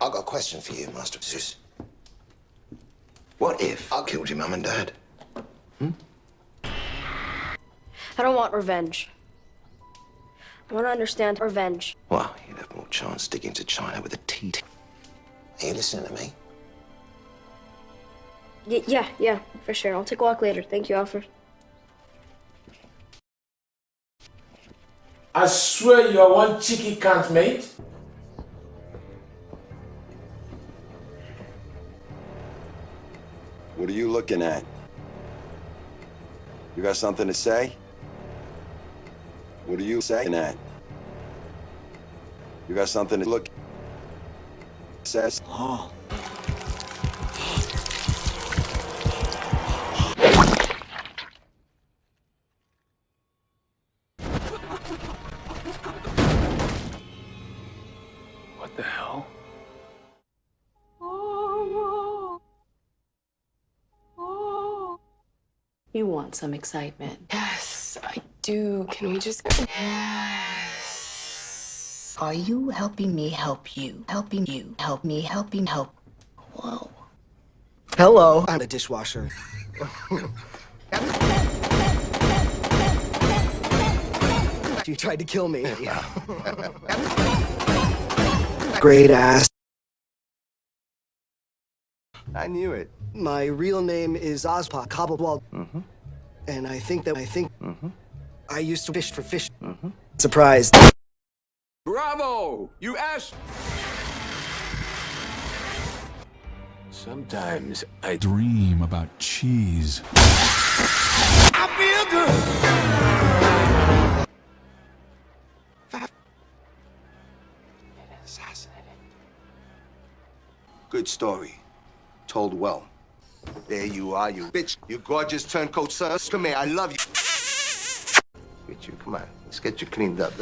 I got a question for you, Master Zeus. What if I killed your mum and dad? I don't want revenge. I want to understand revenge. Well, you'd have more chance sticking to China with a teat. Are you listening to me? Yeah, for sure. I'll take a walk later. Thank you, Alfred. I swear you are one cheeky cunt, mate. What are you looking at? You got something to say? What are you saying at? You got something to look... Says... Oh. What the hell? You want some excitement? Yes, I do. Can we just... Yes. Are you helping me help you? Helping you. Help me helping help. Whoa. Hello, I'm a dishwasher. You tried to kill me. Great ass. I knew it. My real name is Oswald, Cobblepot. And I think I used to fish for fish. Surprised. Bravo! You asked... Sometimes I dream about cheese. I feel good! Assassinated. Good story. Told well. There you are, you bitch. You gorgeous turncoat son. Come here, I love you. Get you, come on. Let's get you cleaned up.